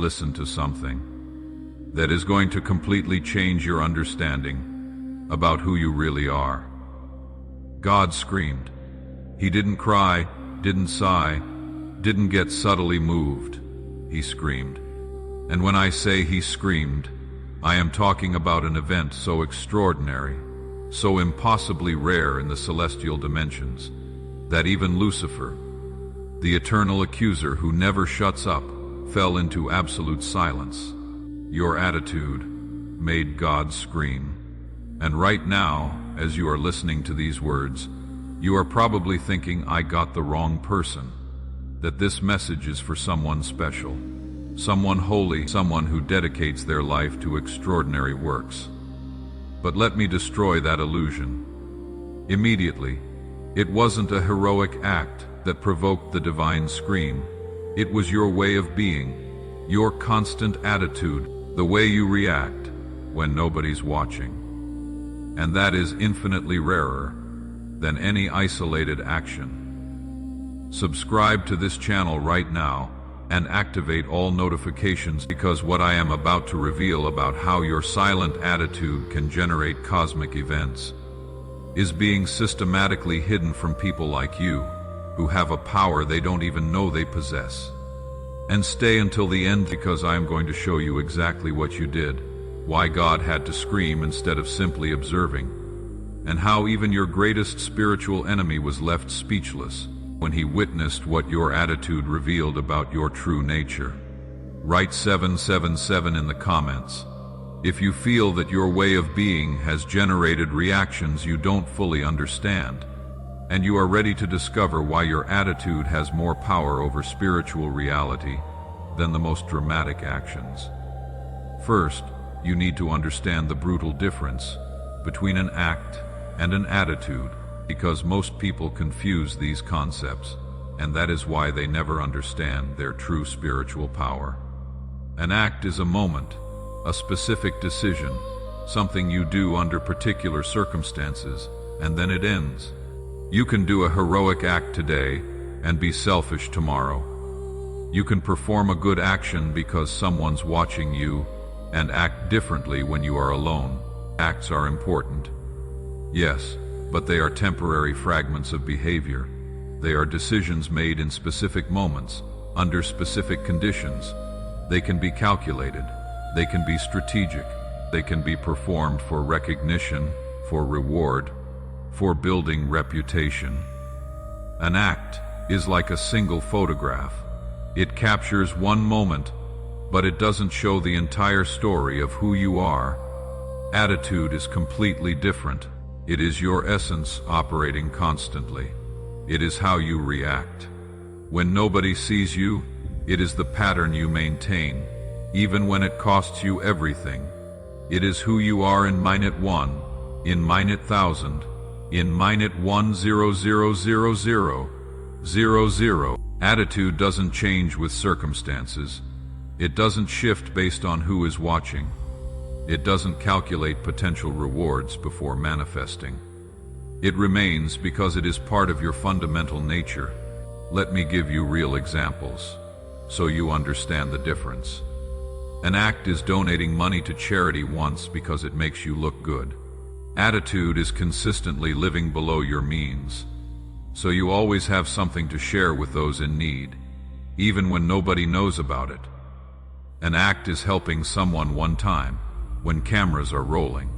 Listen to something that is going to completely change your understanding about who you really are. God screamed. He didn't cry, didn't sigh, didn't get subtly moved. He screamed. And when I say he screamed, I am talking about an event so extraordinary, so impossibly rare in the celestial dimensions, that even Lucifer, the eternal accuser who never shuts up, fell into absolute silence. Your attitude made God scream. And right now, as you are listening to these words, you are probably thinking, I got the wrong person, that this message is for someone special, someone holy, someone who dedicates their life to extraordinary works. But let me destroy that illusion. Immediately, it wasn't a heroic act that provoked the divine scream. It was your way of being, your constant attitude, the way you react when nobody's watching. And that is infinitely rarer than any isolated action. Subscribe to this channel right now and activate all notifications, because what I am about to reveal about how your silent attitude can generate cosmic events is being systematically hidden from people like you, who have a power they don't even know they possess. And stay until the end, because I am going to show you exactly what you did, why God had to scream instead of simply observing, and how even your greatest spiritual enemy was left speechless when he witnessed what your attitude revealed about your true nature. Write 777 in the comments if you feel that your way of being has generated reactions you don't fully understand, and you are ready to discover why your attitude has more power over spiritual reality than the most dramatic actions. First, you need to understand the brutal difference between an act and an attitude, because most people confuse these concepts, and that is why they never understand their true spiritual power. An act is a moment, a specific decision, something you do under particular circumstances, and then it ends. You can do a heroic act today and be selfish tomorrow. You can perform a good action because someone's watching you and act differently when you are alone. Acts are important, yes, but they are temporary fragments of behavior. They are decisions made in specific moments, under specific conditions. They can be calculated, they can be strategic, they can be performed for recognition, for reward, for building reputation. An act is like a single photograph. It captures one moment, but it doesn't show the entire story of who you are. Attitude is completely different. It is your essence operating constantly. It is how you react. When nobody sees you, it is the pattern you maintain, even when it costs you everything. It is who you are in minute 1, in minute 1000, in minute 1000000. Attitude doesn't change with circumstances. It doesn't shift based on who is watching. It doesn't calculate potential rewards before manifesting. It remains because it is part of your fundamental nature. Let me give you real examples, so you understand the difference. An act is donating money to charity once because it makes you look good. Attitude is consistently living below your means, so you always have something to share with those in need, even when nobody knows about it. An act is helping someone one time, when cameras are rolling.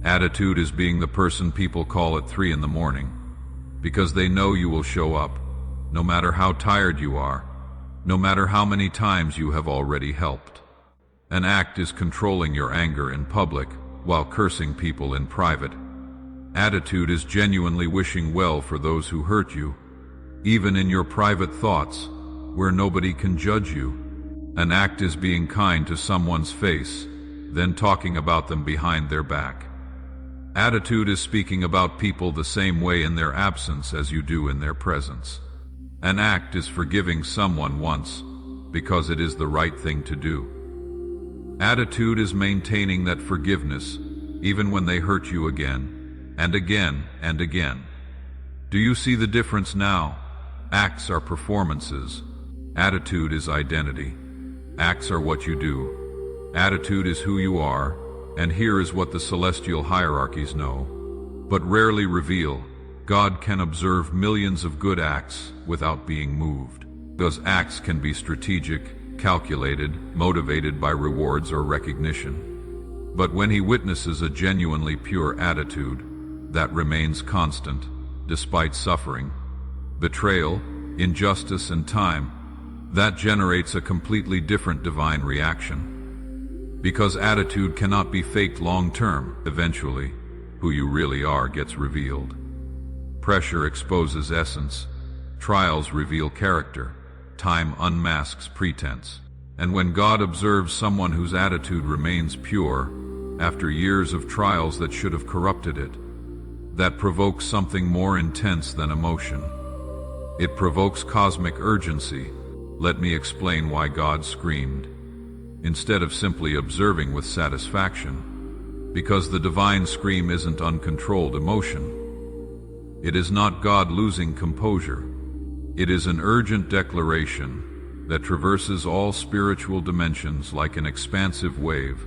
Attitude is being the person people call at 3 in the morning, because they know you will show up, no matter how tired you are, no matter how many times you have already helped. An act is controlling your anger in public while cursing people in private. Attitude is genuinely wishing well for those who hurt you, even in your private thoughts, where nobody can judge you. An act is being kind to someone's face, then talking about them behind their back. Attitude is speaking about people the same way in their absence as you do in their presence. An act is forgiving someone once, because it is the right thing to do. Attitude is maintaining that forgiveness, even when they hurt you again, and again, and again. Do you see the difference now? Acts are performances. Attitude is identity. Acts are what you do. Attitude is who you are, and here is what the celestial hierarchies know, but rarely reveal. God can observe millions of good acts without being moved. Those acts can be strategic, calculated, motivated by rewards or recognition. But when he witnesses a genuinely pure attitude that remains constant, despite suffering, betrayal, injustice, and time, that generates a completely different divine reaction. Because attitude cannot be faked long-term, eventually, who you really are gets revealed. Pressure exposes essence, trials reveal character, time unmasks pretense. And when God observes someone whose attitude remains pure, after years of trials that should have corrupted it, that provokes something more intense than emotion. It provokes cosmic urgency. Let me explain why God screamed, instead of simply observing with satisfaction. Because the divine scream isn't uncontrolled emotion. It is not God losing composure. It is an urgent declaration that traverses all spiritual dimensions like an expansive wave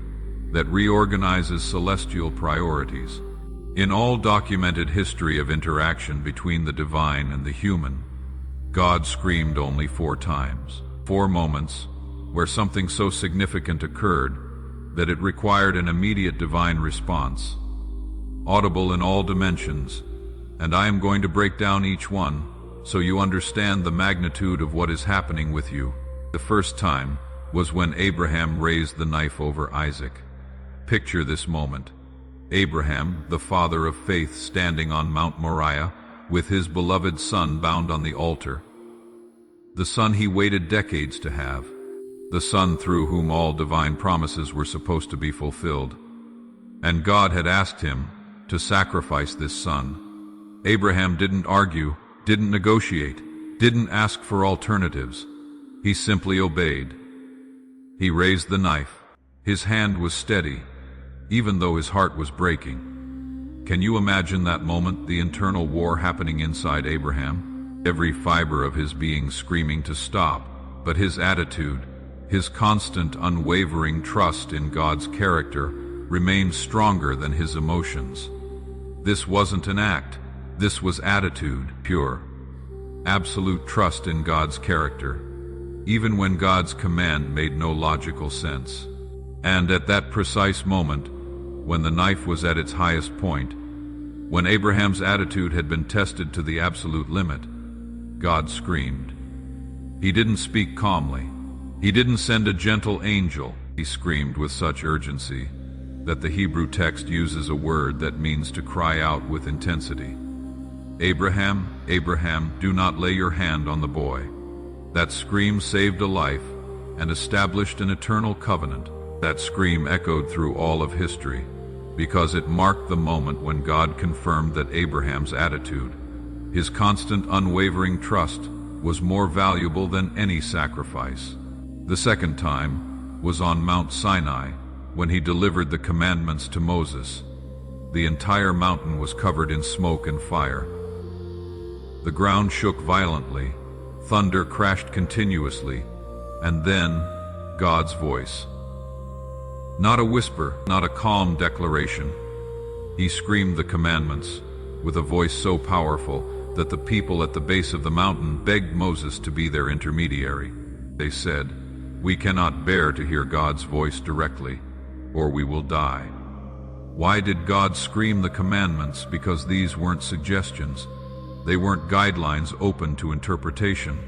that reorganizes celestial priorities. In all documented history of interaction between the divine and the human, God screamed only 4 times. 4 moments where something so significant occurred that it required an immediate divine response, audible in all dimensions, and I am going to break down each one so you understand the magnitude of what is happening with you. The first time was when Abraham raised the knife over Isaac. Picture this moment. Abraham, the father of faith, standing on Mount Moriah with his beloved son bound on the altar. The son he waited decades to have. The son through whom all divine promises were supposed to be fulfilled. And God had asked him to sacrifice this son. Abraham didn't argue, didn't negotiate, didn't ask for alternatives. He simply obeyed. He raised the knife. His hand was steady, even though his heart was breaking. Can you imagine that moment, the internal war happening inside Abraham? Every fiber of his being screaming to stop, but his attitude, his constant, unwavering trust in God's character, remained stronger than his emotions. This wasn't an act. This was attitude, pure, absolute trust in God's character, even when God's command made no logical sense. And at that precise moment, when the knife was at its highest point, when Abraham's attitude had been tested to the absolute limit, God screamed. He didn't speak calmly. He didn't send a gentle angel. He screamed with such urgency that the Hebrew text uses a word that means to cry out with intensity. Abraham, Abraham, do not lay your hand on the boy. That scream saved a life and established an eternal covenant. That scream echoed through all of history because it marked the moment when God confirmed that Abraham's attitude, his constant unwavering trust, was more valuable than any sacrifice. The second time was on Mount Sinai when he delivered the commandments to Moses. The entire mountain was covered in smoke and fire. The ground shook violently, thunder crashed continuously, and then God's voice. Not a whisper, not a calm declaration. He screamed the commandments with a voice so powerful that the people at the base of the mountain begged Moses to be their intermediary. They said, "We cannot bear to hear God's voice directly, or we will die." Why did God scream the commandments? Because these weren't suggestions. They weren't guidelines open to interpretation.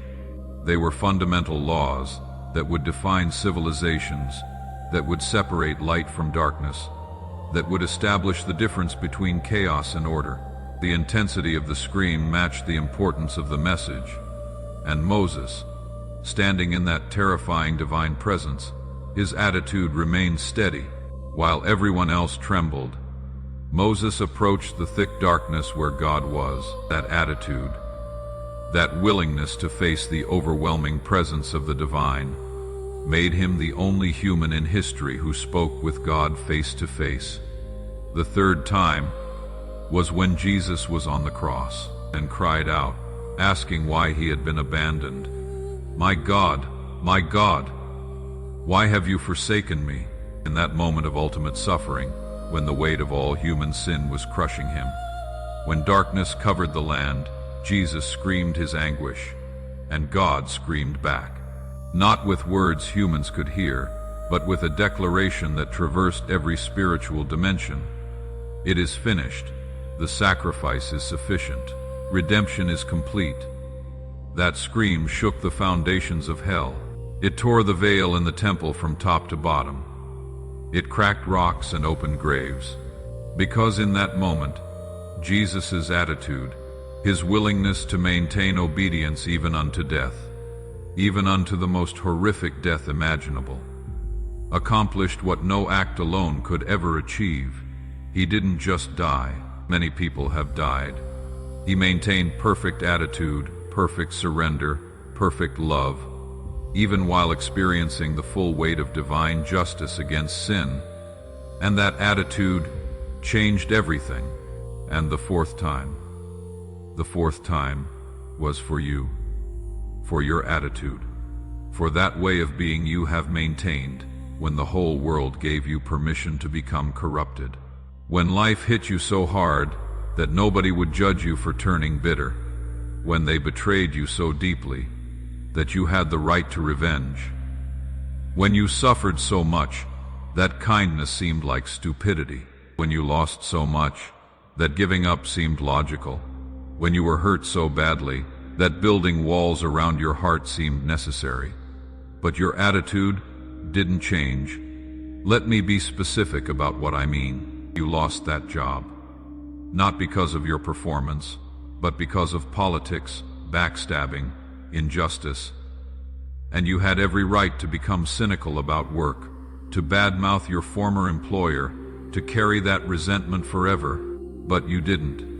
They were fundamental laws that would define civilizations, that would separate light from darkness, that would establish the difference between chaos and order. The intensity of the scream matched the importance of the message, and Moses, standing in that terrifying divine presence, his attitude remained steady, while everyone else trembled. Moses approached the thick darkness where God was. That attitude, that willingness to face the overwhelming presence of the divine, made him the only human in history who spoke with God face to face. The third time was when Jesus was on the cross and cried out, asking why he had been abandoned. My God, Why have you forsaken me? In that moment of ultimate suffering, when the weight of all human sin was crushing him, when darkness covered the land, Jesus screamed his anguish, and God screamed back. Not with words humans could hear, but with a declaration that traversed every spiritual dimension. It is finished. The sacrifice is sufficient. Redemption is complete. That scream shook the foundations of hell. It tore the veil in the temple from top to bottom. It cracked rocks and opened graves. Because in that moment, Jesus' attitude, his willingness to maintain obedience even unto death, even unto the most horrific death imaginable, accomplished what no act alone could ever achieve. He didn't just die. Many people have died. He maintained perfect attitude, perfect surrender, perfect love, even while experiencing the full weight of divine justice against sin. And that attitude changed everything. And the fourth time was for you, for your attitude, for that way of being you have maintained when the whole world gave you permission to become corrupted. When life hit you so hard that nobody would judge you for turning bitter, when they betrayed you so deeply that you had the right to revenge, when you suffered so much that kindness seemed like stupidity, when you lost so much that giving up seemed logical, when you were hurt so badly that building walls around your heart seemed necessary, but your attitude didn't change. Let me be specific about what I mean. You lost that job, not because of your performance, but because of politics, backstabbing, injustice. And you had every right to become cynical about work, to badmouth your former employer, to carry that resentment forever, but you didn't.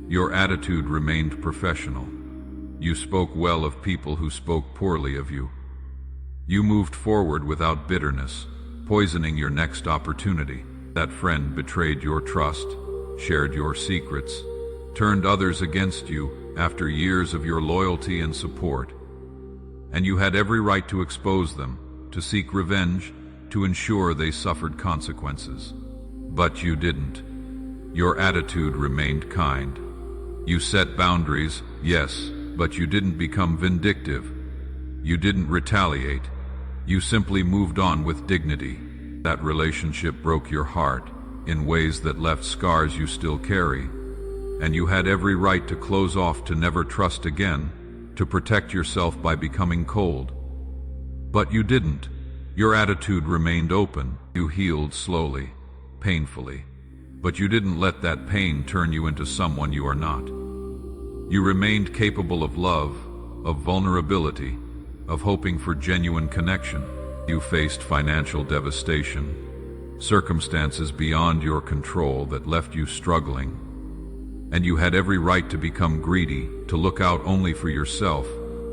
Your attitude remained professional. You spoke well of people who spoke poorly of you. You moved forward without bitterness, poisoning your next opportunity. That friend betrayed your trust, shared your secrets, turned others against you after years of your loyalty and support. And you had every right to expose them, to seek revenge, to ensure they suffered consequences. But you didn't. Your attitude remained kind. You set boundaries, yes, but you didn't become vindictive. You didn't retaliate. You simply moved on with dignity. That relationship broke your heart in ways that left scars you still carry, and you had every right to close off, to never trust again, to protect yourself by becoming cold. But you didn't. Your attitude remained open. You healed slowly, painfully, but you didn't let that pain turn you into someone you are not. You remained capable of love, of vulnerability, of hoping for genuine connection. You faced financial devastation, circumstances beyond your control that left you struggling, and you had every right to become greedy, to look out only for yourself,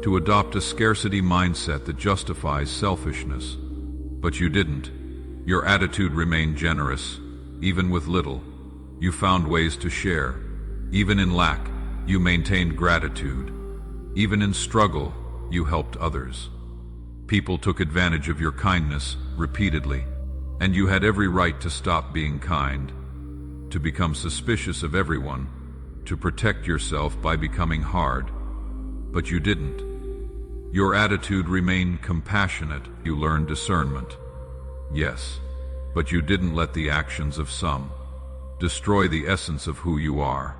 to adopt a scarcity mindset that justifies selfishness. But you didn't. Your attitude remained generous, even with little. You found ways to share. Even in lack, you maintained gratitude. Even in struggle, you helped others. People took advantage of your kindness repeatedly, and you had every right to stop being kind, to become suspicious of everyone, to protect yourself by becoming hard. But you didn't. Your attitude remained compassionate. You learned discernment. Yes, but you didn't let the actions of some destroy the essence of who you are.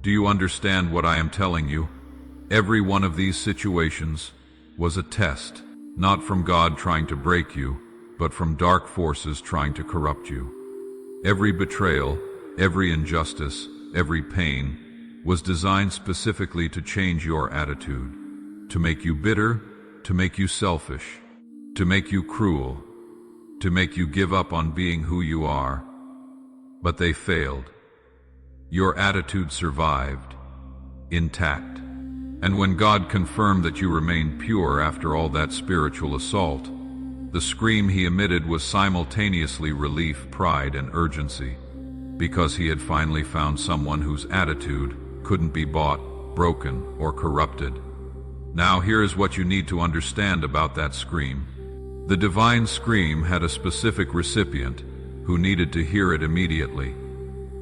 Do you understand what I am telling you? Every one of these situations was a test, not from God trying to break you, but from dark forces trying to corrupt you. Every betrayal, every injustice, every pain was designed specifically to change your attitude, to make you bitter, to make you selfish, to make you cruel, to make you give up on being who you are. But they failed. Your attitude survived, intact. And when God confirmed that you remained pure after all that spiritual assault, the scream he emitted was simultaneously relief, pride, and urgency, because he had finally found someone whose attitude couldn't be bought, broken, or corrupted. Now here is what you need to understand about that scream. The divine scream had a specific recipient who needed to hear it immediately.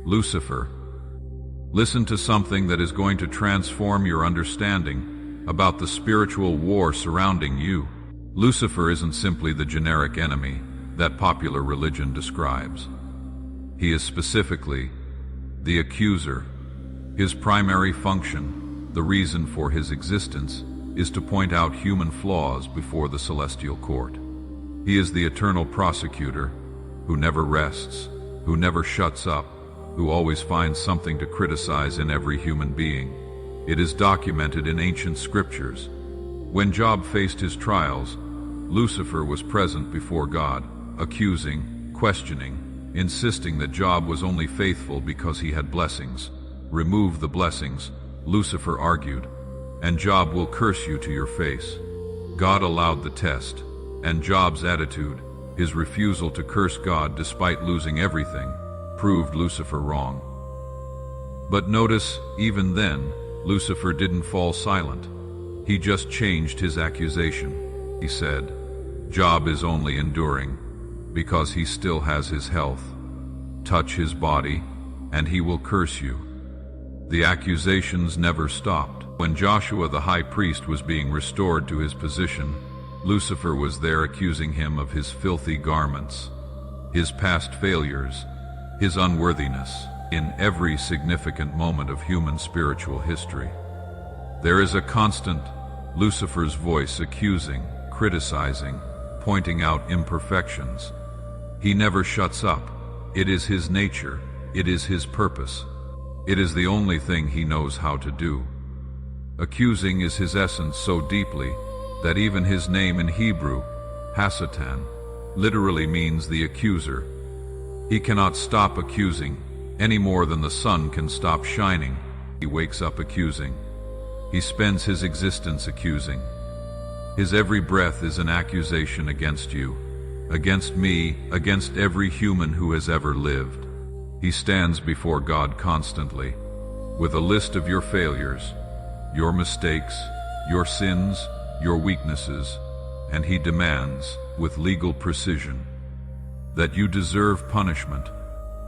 Lucifer. Listen to something that is going to transform your understanding about the spiritual war surrounding you. Lucifer isn't simply the generic enemy that popular religion describes. He is specifically the accuser. His primary function, the reason for his existence, is to point out human flaws before the celestial court. He is the eternal prosecutor who never rests, who never shuts up, who always finds something to criticize in every human being. It is documented in ancient scriptures. When Job faced his trials, Lucifer was present before God, accusing, questioning, insisting that Job was only faithful because he had blessings. Remove the blessings, Lucifer argued, and Job will curse you to your face. God allowed the test, and Job's attitude, his refusal to curse God despite losing everything, proved Lucifer wrong. But notice, even then, Lucifer didn't fall silent. He just changed his accusation. He said, Job is only enduring because he still has his health. Touch his body, and he will curse you. The accusations never stopped. When Joshua the high priest was being restored to his position, Lucifer was there accusing him of his filthy garments, his past failures, his unworthiness. In every significant moment of human spiritual history, there is a constant Lucifer's voice accusing, criticizing, pointing out imperfections. He never shuts up. It is his nature. It is his purpose. It is the only thing he knows how to do. Accusing is his essence so deeply that even his name in Hebrew, Hasatan, literally means the accuser. He cannot stop accusing any more than the sun can stop shining. He wakes up accusing. He spends his existence accusing. His every breath is an accusation against you, against me, against every human who has ever lived. He stands before God constantly, with a list of your failures, your mistakes, your sins, your weaknesses, and he demands, with legal precision, that you deserve punishment.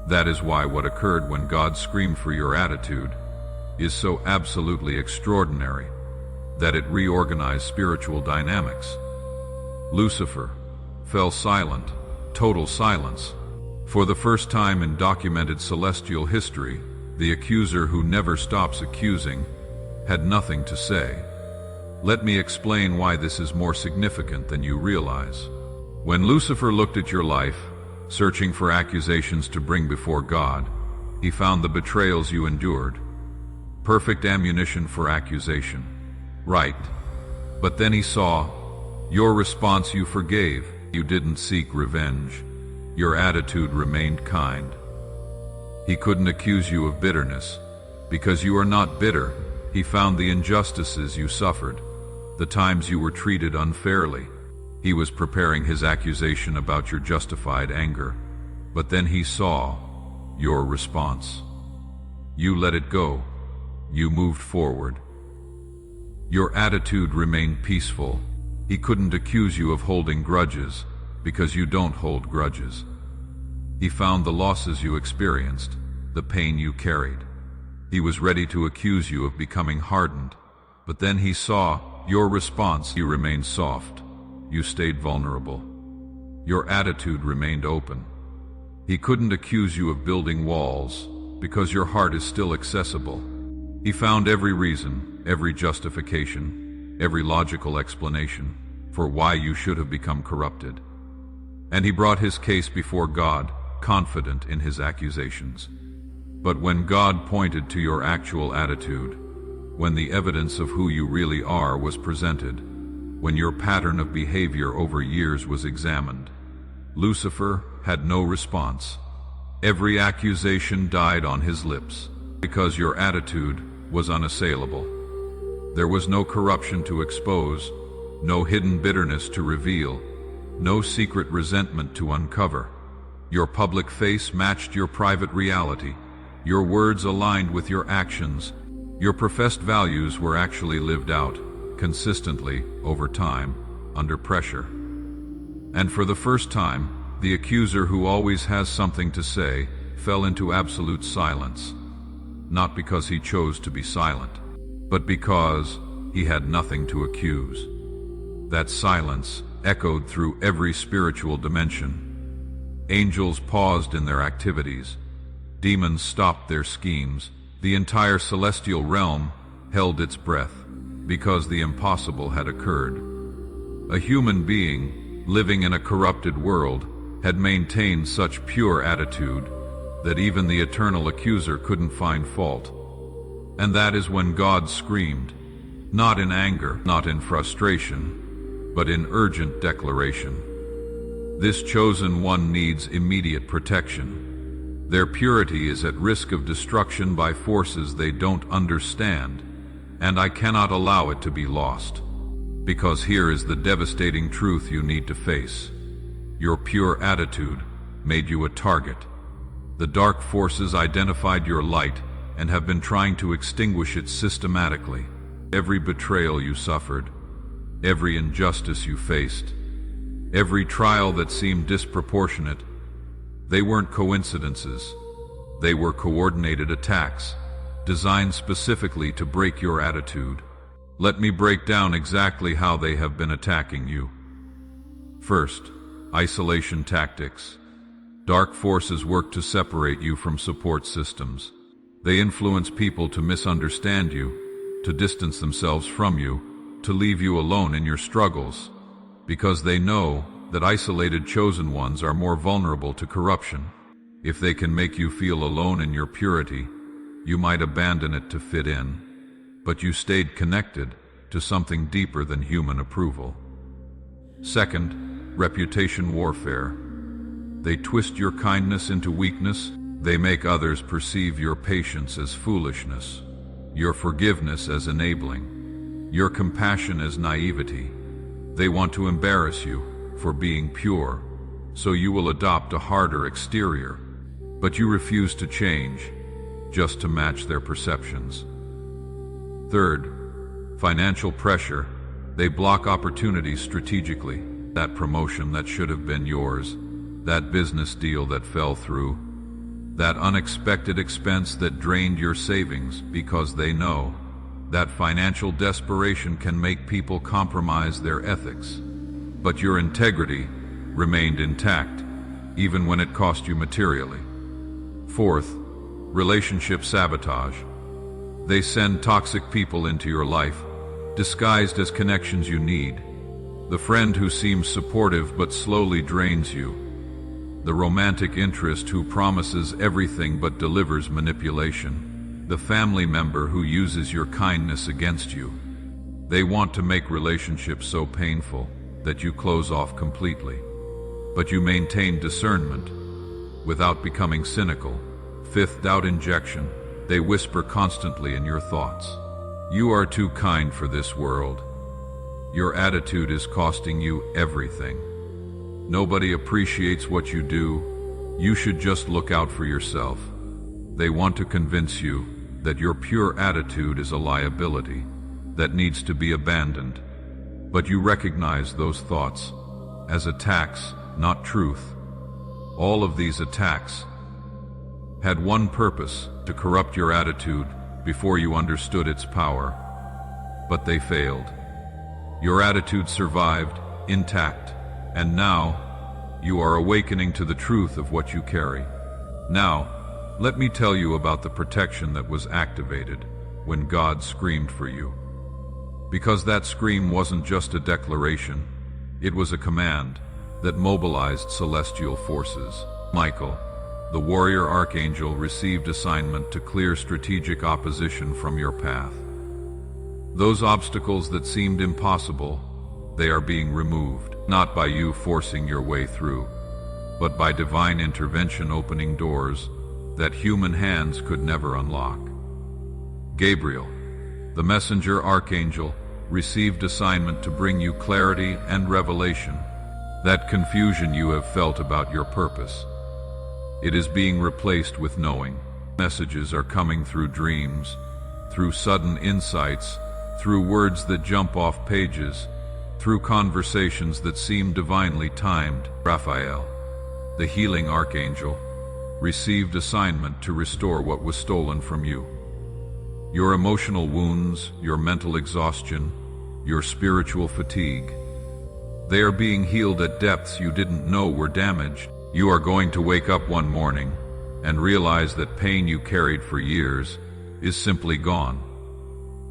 That is why what occurred when God screamed for your attitude is so absolutely extraordinary that it reorganized spiritual dynamics. Lucifer fell silent, total silence. For the first time in documented celestial history, the accuser who never stops accusing had nothing to say. Let me explain why this is more significant than you realize. When Lucifer looked at your life, searching for accusations to bring before God, he found the betrayals you endured. Perfect ammunition for accusation. Right. But then he saw your response. You forgave. You didn't seek revenge. Your attitude remained kind. He couldn't accuse you of bitterness, because you are not bitter. He found the injustices you suffered, the times you were treated unfairly. He was preparing his accusation about your justified anger, but then he saw your response. You let it go. You moved forward. Your attitude remained peaceful. He couldn't accuse you of holding grudges, because you don't hold grudges. He found the losses you experienced, the pain you carried. He was ready to accuse you of becoming hardened, but then he saw your response. You remained soft. You stayed vulnerable. Your attitude remained open. He couldn't accuse you of building walls, because your heart is still accessible. He found every reason, every justification, every logical explanation for why you should have become corrupted. And he brought his case before God, confident in his accusations. But when God pointed to your actual attitude, when the evidence of who you really are was presented, when your pattern of behavior over years was examined, Lucifer had no response. Every accusation died on his lips, because your attitude was unassailable. There was no corruption to expose, no hidden bitterness to reveal, no secret resentment to uncover. Your public face matched your private reality. Your words aligned with your actions. Your professed values were actually lived out, consistently, over time, under pressure. And for the first time, the accuser, who always has something to say, fell into absolute silence. Not because he chose to be silent, but because he had nothing to accuse. That silence echoed through every spiritual dimension. Angels paused in their activities. Demons stopped their schemes. The entire celestial realm held its breath, because the impossible had occurred. A human being, living in a corrupted world, had maintained such pure attitude that even the eternal accuser couldn't find fault. And that is when God screamed, not in anger, not in frustration, but in urgent declaration. This chosen one needs immediate protection. Their purity is at risk of destruction by forces they don't understand, and I cannot allow it to be lost. Because here is the devastating truth you need to face. Your pure attitude made you a target. The dark forces identified your light and have been trying to extinguish it systematically. Every betrayal you suffered, every injustice you faced, every trial that seemed disproportionate, they weren't coincidences. They were coordinated attacks, designed specifically to break your attitude. Let me break down exactly how they have been attacking you. First, isolation tactics. Dark forces work to separate you from support systems. They influence people to misunderstand you, to distance themselves from you, to leave you alone in your struggles, because they know that isolated chosen ones are more vulnerable to corruption. If they can make you feel alone in your purity, you might abandon it to fit in, but you stayed connected to something deeper than human approval. Second, reputation warfare. They twist your kindness into weakness. They make others perceive your patience as foolishness, your forgiveness as enabling, your compassion as naivety. They want to embarrass you for being pure, so you will adopt a harder exterior, but you refuse to change, just to match their perceptions. Third, financial pressure. They block opportunities strategically. That promotion that should have been yours, that business deal that fell through, that unexpected expense that drained your savings, because they know that financial desperation can make people compromise their ethics. But your integrity remained intact, even when it cost you materially. Fourth, relationship sabotage. They send toxic people into your life, disguised as connections you need. The friend who seems supportive but slowly drains you. The romantic interest who promises everything but delivers manipulation. The family member who uses your kindness against you. They want to make relationships so painful that you close off completely. But you maintain discernment without becoming cynical. Fifth, doubt injection. They whisper constantly in your thoughts. You are too kind for this world. Your attitude is costing you everything. Nobody appreciates what you do. You should just look out for yourself. They want to convince you that your pure attitude is a liability that needs to be abandoned. But you recognize those thoughts as attacks, not truth. All of these attacks had one purpose: to corrupt your attitude before you understood its power. But they failed. Your attitude survived, intact, and now you are awakening to the truth of what you carry. Now, let me tell you about the protection that was activated when God screamed for you. Because that scream wasn't just a declaration, it was a command that mobilized celestial forces. Michael, the warrior archangel, received assignment to clear strategic opposition from your path. Those obstacles that seemed impossible, they are being removed, not by you forcing your way through, but by divine intervention opening doors that human hands could never unlock. Gabriel, the messenger archangel, received assignment to bring you clarity and revelation. That confusion you have felt about your purpose, it is being replaced with knowing. Messages are coming through dreams, through sudden insights, through words that jump off pages. through conversations that seem divinely timed. Raphael, the healing archangel, received assignment to restore what was stolen from you. Your emotional wounds, your mental exhaustion, your spiritual fatigue. They are being healed at depths you didn't know were damaged. You are going to wake up one morning and realize that pain you carried for years is simply gone.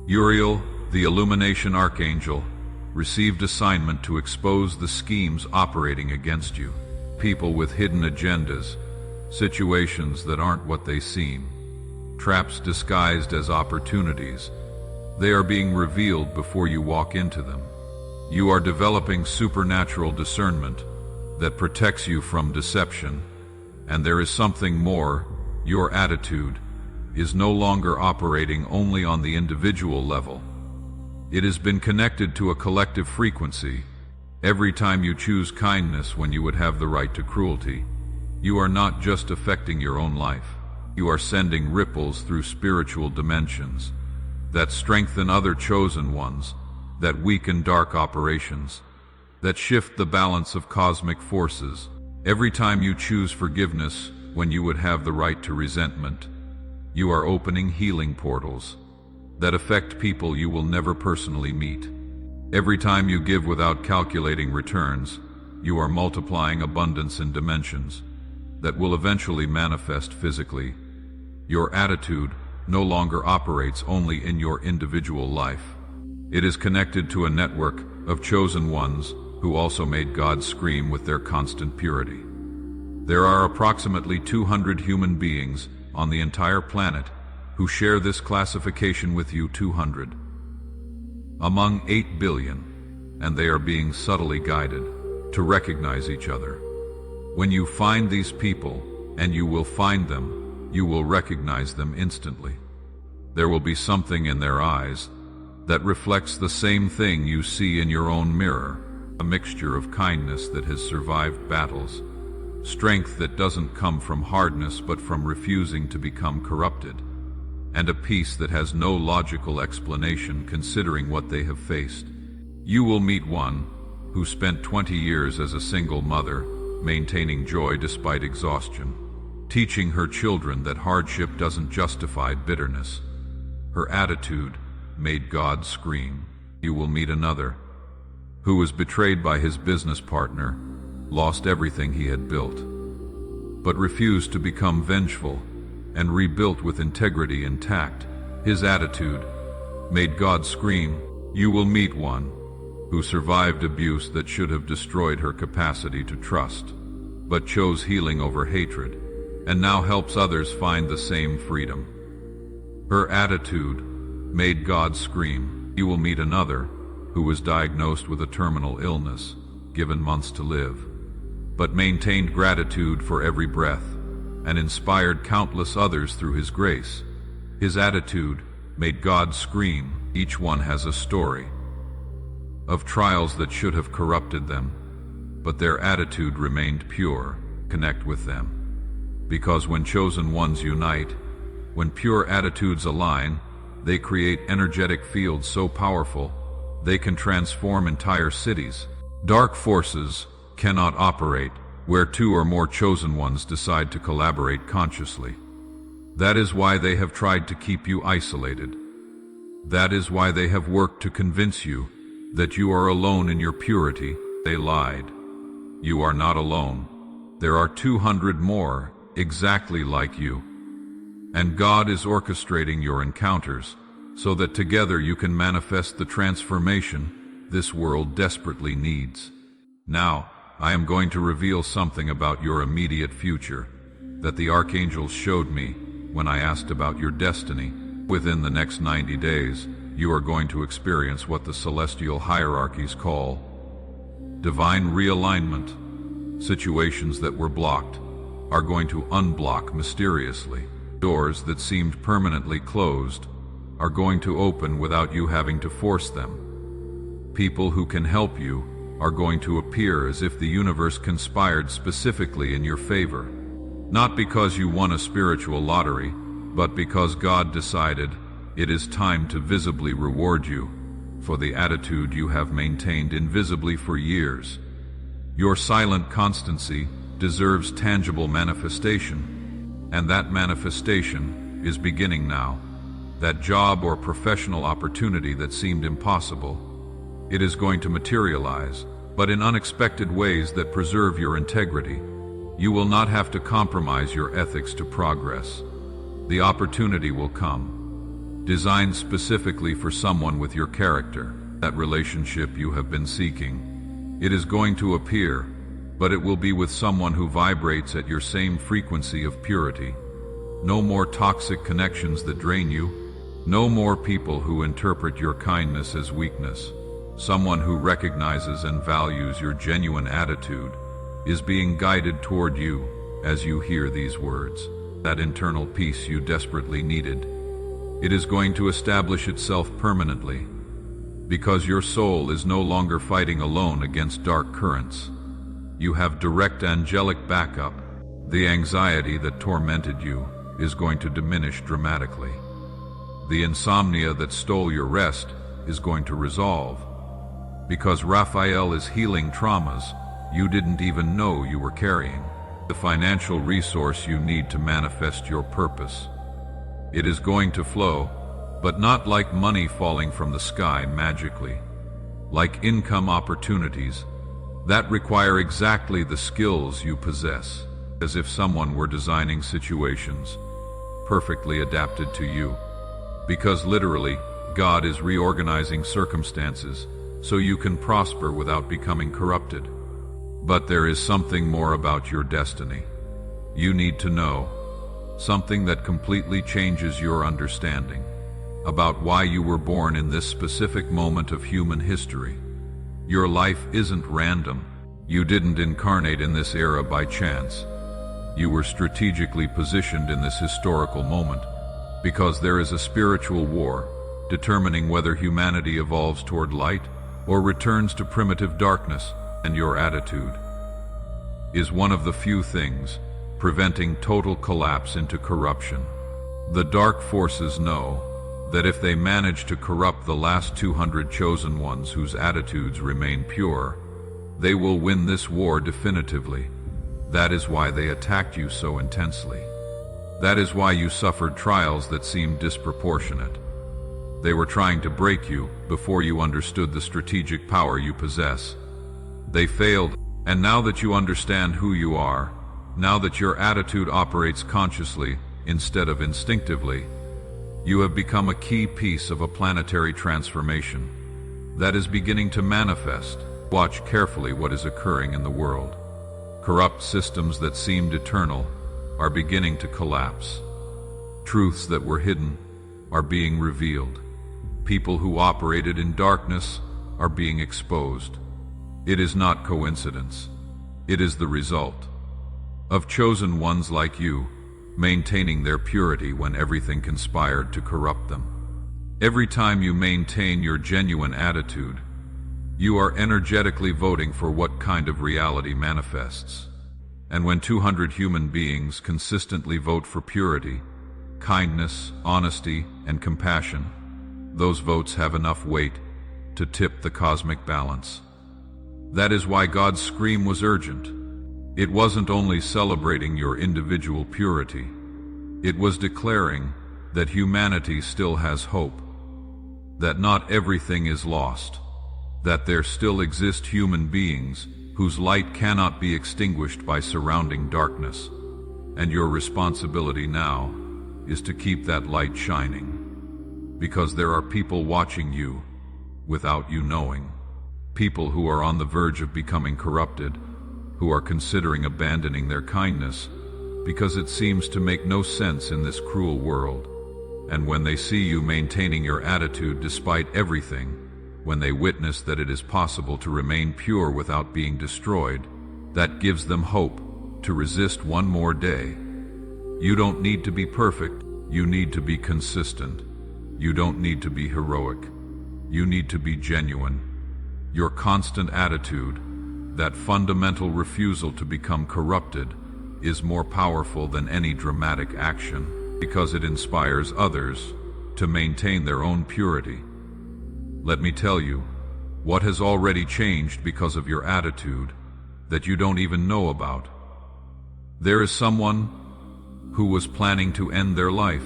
Uriel, the illumination archangel, received assignment to expose the schemes operating against you. People with hidden agendas, situations that aren't what they seem, traps disguised as opportunities. They are being revealed before you walk into them. You are developing supernatural discernment that protects you from deception, and there is something more. Your attitude is no longer operating only on the individual level. It has been connected to a collective frequency. Every time you choose kindness when you would have the right to cruelty, you are not just affecting your own life. You are sending ripples through spiritual dimensions that strengthen other chosen ones, that weaken dark operations, that shift the balance of cosmic forces. Every time you choose forgiveness when you would have the right to resentment, you are opening healing portals that affect people you will never personally meet. Every time you give without calculating returns, you are multiplying abundance in dimensions that will eventually manifest physically. Your attitude no longer operates only in your individual life. It is connected to a network of chosen ones who also made God scream with their constant purity. There are approximately 200 human beings on the entire planet who share this classification with you. 200 among 8 billion, and they are being subtly guided to recognize each other. When you find these people, and you will find them, you will recognize them instantly. There will be something in their eyes that reflects the same thing you see in your own mirror, a mixture of kindness that has survived battles, strength that doesn't come from hardness but from refusing to become corrupted, and a peace that has no logical explanation considering what they have faced. You will meet one who spent 20 years as a single mother, maintaining joy despite exhaustion, teaching her children that hardship doesn't justify bitterness. Her attitude made God scream. You will meet another who was betrayed by his business partner, lost everything he had built, but refused to become vengeful and rebuilt with integrity intact. His attitude made God scream. You will meet one who survived abuse that should have destroyed her capacity to trust, but chose healing over hatred, and now helps others find the same freedom. Her attitude made God scream. You will meet another who was diagnosed with a terminal illness, given months to live, but maintained gratitude for every breath, and inspired countless others through his grace. His attitude made God scream. Each one has a story of trials that should have corrupted them, but their attitude remained pure. Connect with them, because when chosen ones unite, when pure attitudes align, they create energetic fields so powerful they can transform entire cities. Dark forces cannot operate where two or more chosen ones decide to collaborate consciously. That is why they have tried to keep you isolated. That is why they have worked to convince you that you are alone in your purity. They lied. You are not alone. There are 200 more exactly like you. And God is orchestrating your encounters so that together you can manifest the transformation this world desperately needs. Now, I am going to reveal something about your immediate future that the archangels showed me when I asked about your destiny. Within the next 90 days, you are going to experience what the celestial hierarchies call divine realignment. Situations that were blocked are going to unblock mysteriously. Doors that seemed permanently closed are going to open without you having to force them. People who can help you are going to appear as if the universe conspired specifically in your favor. Not because you won a spiritual lottery, but because God decided it is time to visibly reward you. for the attitude you have maintained invisibly for years. Your silent constancy deserves tangible manifestation, and that manifestation is beginning now. That job or professional opportunity that seemed impossible, it is going to materialize, but in unexpected ways that preserve your integrity. You will not have to compromise your ethics to progress. The opportunity will come, designed specifically for someone with your character, that relationship you have been seeking. It is going to appear, but it will be with someone who vibrates at your same frequency of purity. No more toxic connections that drain you. No more people who interpret your kindness as weakness. Someone who recognizes and values your genuine attitude is being guided toward you as you hear these words. That internal peace you desperately needed. It is going to establish itself permanently, because your soul is no longer fighting alone against dark currents. You have direct angelic backup. The anxiety that tormented you is going to diminish dramatically. The insomnia that stole your rest is going to resolve, because Raphael is healing traumas you didn't even know you were carrying. The financial resource you need to manifest your purpose. It is going to flow, but not like money falling from the sky magically. Like income opportunities that require exactly the skills you possess, as if someone were designing situations perfectly adapted to you. Because literally, God is reorganizing circumstances so you can prosper without becoming corrupted. But there is something more about your destiny. You need to know something that completely changes your understanding about why you were born in this specific moment of human history. Your life isn't random. You didn't incarnate in this era by chance. You were strategically positioned in this historical moment because there is a spiritual war determining whether humanity evolves toward light or returns to primitive darkness. And your attitude is one of the few things preventing total collapse into corruption. The dark forces know that if they manage to corrupt the last 200 chosen ones whose attitudes remain pure, they will win this war definitively. That is why they attacked you so intensely. That is why you suffered trials that seemed disproportionate. They were trying to break you before you understood the strategic power you possess. They failed, and now that you understand who you are, now that your attitude operates consciously instead of instinctively, you have become a key piece of a planetary transformation that is beginning to manifest. Watch carefully what is occurring in the world. Corrupt systems that seemed eternal are beginning to collapse. Truths that were hidden are being revealed. People who operated in darkness are being exposed. It is not coincidence. It is the result of chosen ones like you maintaining their purity when everything conspired to corrupt them. Every time you maintain your genuine attitude, you are energetically voting for what kind of reality manifests. And when 200 human beings consistently vote for purity, kindness, honesty, and compassion, those votes have enough weight to tip the cosmic balance. That is why God's scream was urgent. It wasn't only celebrating your individual purity. It was declaring that humanity still has hope, that not everything is lost, that there still exist human beings whose light cannot be extinguished by surrounding darkness. And your responsibility now is to keep that light shining, because there are people watching you without you knowing. People who are on the verge of becoming corrupted, who are considering abandoning their kindness because it seems to make no sense in this cruel world. And when they see you maintaining your attitude despite everything, when they witness that it is possible to remain pure without being destroyed, that gives them hope to resist one more day. You don't need to be perfect, you need to be consistent. You don't need to be heroic, you need to be genuine. Your constant attitude, that fundamental refusal to become corrupted, is more powerful than any dramatic action, because it inspires others to maintain their own purity. Let me tell you what has already changed because of your attitude that you don't even know about. There is someone who was planning to end their life.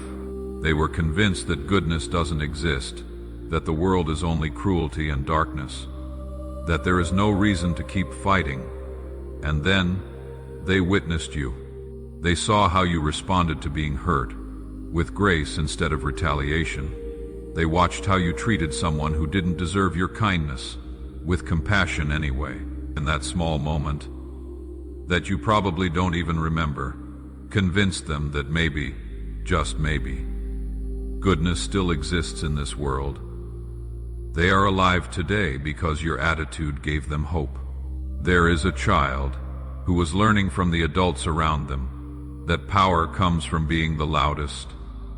They were convinced that goodness doesn't exist, that the world is only cruelty and darkness, that there is no reason to keep fighting. And then they witnessed you. They saw how you responded to being hurt, with grace instead of retaliation. They watched how you treated someone who didn't deserve your kindness, with compassion anyway. In that small moment, that you probably don't even remember, convinced them that maybe, just maybe, goodness still exists in this world. They are alive today because your attitude gave them hope. There is a child who was learning from the adults around them that power comes from being the loudest,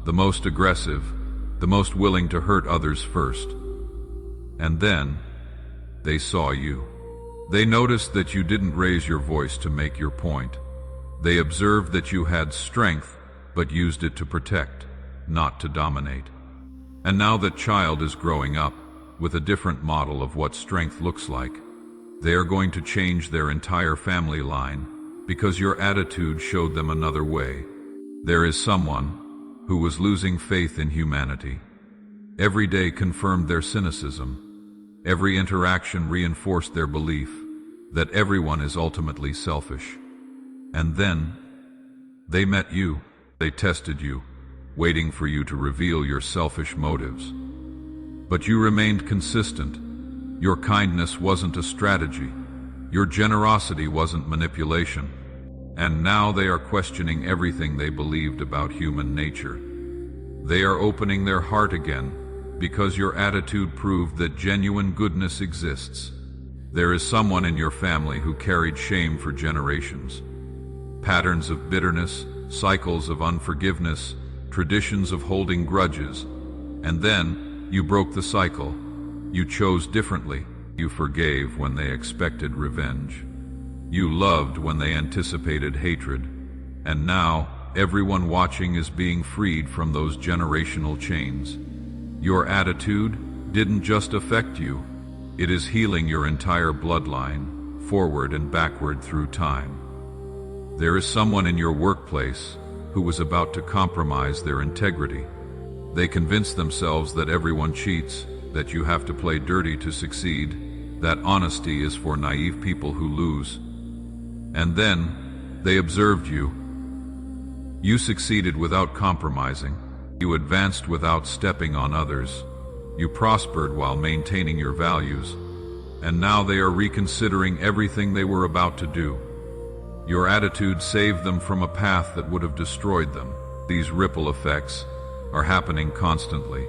the most aggressive, the most willing to hurt others first. And then they saw you. They noticed that you didn't raise your voice to make your point. They observed that you had strength, but used it to protect, not to dominate. And now that child is growing up with a different model of what strength looks like. They are going to change their entire family line because your attitude showed them another way. There is someone who was losing faith in humanity. Every day confirmed their cynicism. Every interaction reinforced their belief that everyone is ultimately selfish. And then they met you. They tested you, waiting for you to reveal your selfish motives. But you remained consistent. Your kindness wasn't a strategy. Your generosity wasn't manipulation. And now they are questioning everything they believed about human nature. They are opening their heart again because your attitude proved that genuine goodness exists. There is someone in your family who carried shame for generations. Patterns of bitterness, cycles of unforgiveness, traditions of holding grudges. And then you broke the cycle. You chose differently. You forgave when they expected revenge. You loved when they anticipated hatred. And now, everyone watching is being freed from those generational chains. Your attitude didn't just affect you. It is healing your entire bloodline, forward and backward through time. There is someone in your workplace who was about to compromise their integrity. They convinced themselves that everyone cheats, that you have to play dirty to succeed, that honesty is for naive people who lose. And then they observed you. You succeeded without compromising. You advanced without stepping on others. You prospered while maintaining your values. And now they are reconsidering everything they were about to do. Your attitude saved them from a path that would have destroyed them. These ripple effects are happening constantly.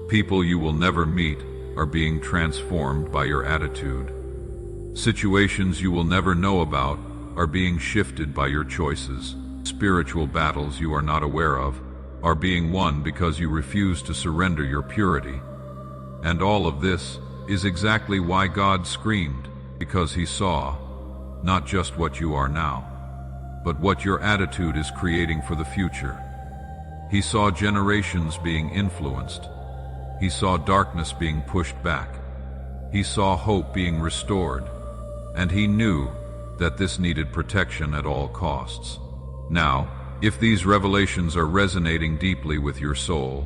People you will never meet are being transformed by your attitude. Situations you will never know about are being shifted by your choices. Spiritual battles you are not aware of are being won because you refuse to surrender your purity. And all of this is exactly why God screamed, because he saw not just what you are now, but what your attitude is creating for the future. He saw generations being influenced. He saw darkness being pushed back. He saw hope being restored. And he knew that this needed protection at all costs. Now, if these revelations are resonating deeply with your soul,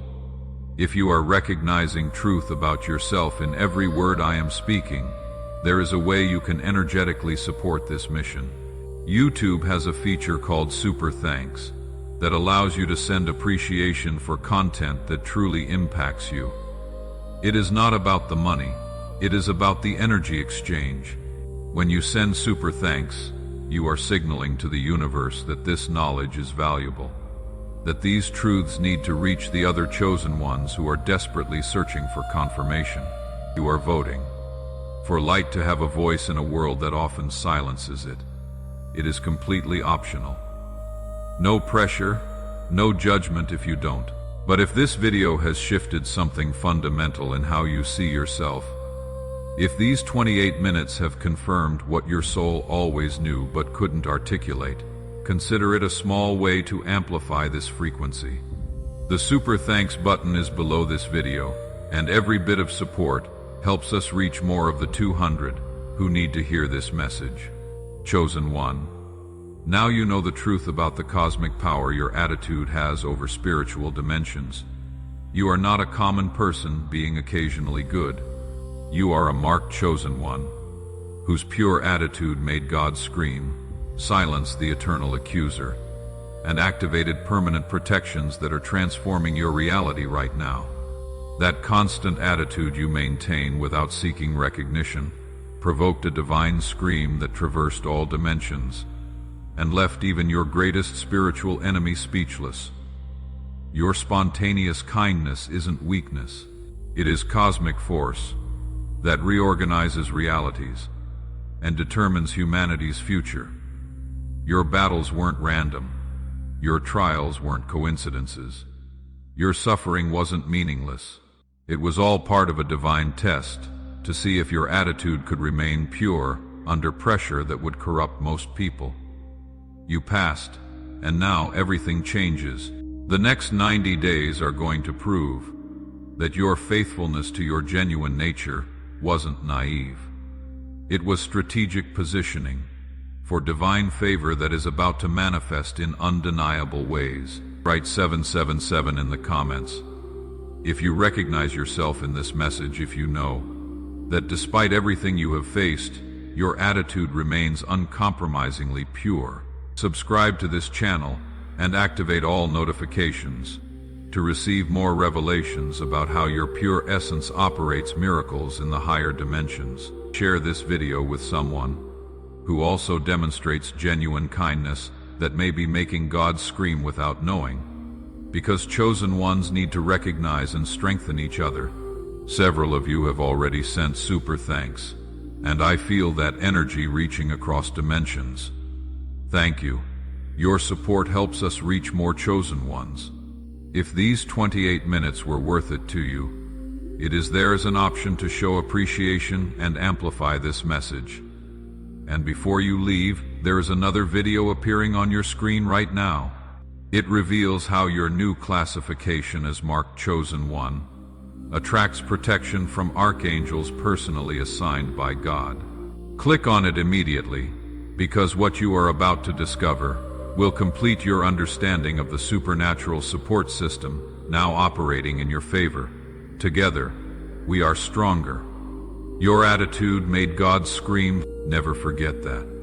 if you are recognizing truth about yourself in every word I am speaking, there is a way you can energetically support this mission. YouTube has a feature called Super Thanks that allows you to send appreciation for content that truly impacts you. It is not about the money, it is about the energy exchange. When you send Super Thanks, you are signaling to the universe that this knowledge is valuable, that these truths need to reach the other chosen ones who are desperately searching for confirmation. You are voting for light to have a voice in a world that often silences it. It is completely optional. No pressure, no judgment if you don't. But if this video has shifted something fundamental in how you see yourself, if these 28 minutes have confirmed what your soul always knew but couldn't articulate, consider it a small way to amplify this frequency. The Super Thanks button is below this video. And every bit of support helps us reach more of the 200 who need to hear this message. Chosen one, now you know the truth about the cosmic power your attitude has over spiritual dimensions. You are not a common person being occasionally good. You are a marked chosen one, whose pure attitude made God scream, silenced the eternal accuser, and activated permanent protections that are transforming your reality right now. That constant attitude you maintain without seeking recognition provoked a divine scream that traversed all dimensions and left even your greatest spiritual enemy speechless. Your spontaneous kindness isn't weakness. It is cosmic force that reorganizes realities and determines humanity's future. Your battles weren't random. Your trials weren't coincidences. Your suffering wasn't meaningless. It was all part of a divine test to see if your attitude could remain pure under pressure that would corrupt most people. You passed, and now everything changes. The next 90 days are going to prove that your faithfulness to your genuine nature wasn't naive. It was strategic positioning for divine favor that is about to manifest in undeniable ways. Write 777 in the comments if you recognize yourself in this message, if you know that despite everything you have faced, your attitude remains uncompromisingly pure. Subscribe to this channel and activate all notifications to receive more revelations about how your pure essence operates miracles in the higher dimensions. Share this video with someone who also demonstrates genuine kindness that may be making God scream without knowing, because chosen ones need to recognize and strengthen each other. Several of you have already sent super thanks, and I feel that energy reaching across dimensions. Thank you. Your support helps us reach more chosen ones. If these 28 minutes were worth it to you, it is there as an option to show appreciation and amplify this message. And before you leave, there is another video appearing on your screen right now. It reveals how your new classification as marked chosen one attracts protection from archangels personally assigned by God. Click on it immediately, because what you are about to discover will complete your understanding of the supernatural support system now operating in your favor. Together, we are stronger. Your attitude made God scream. Never forget that.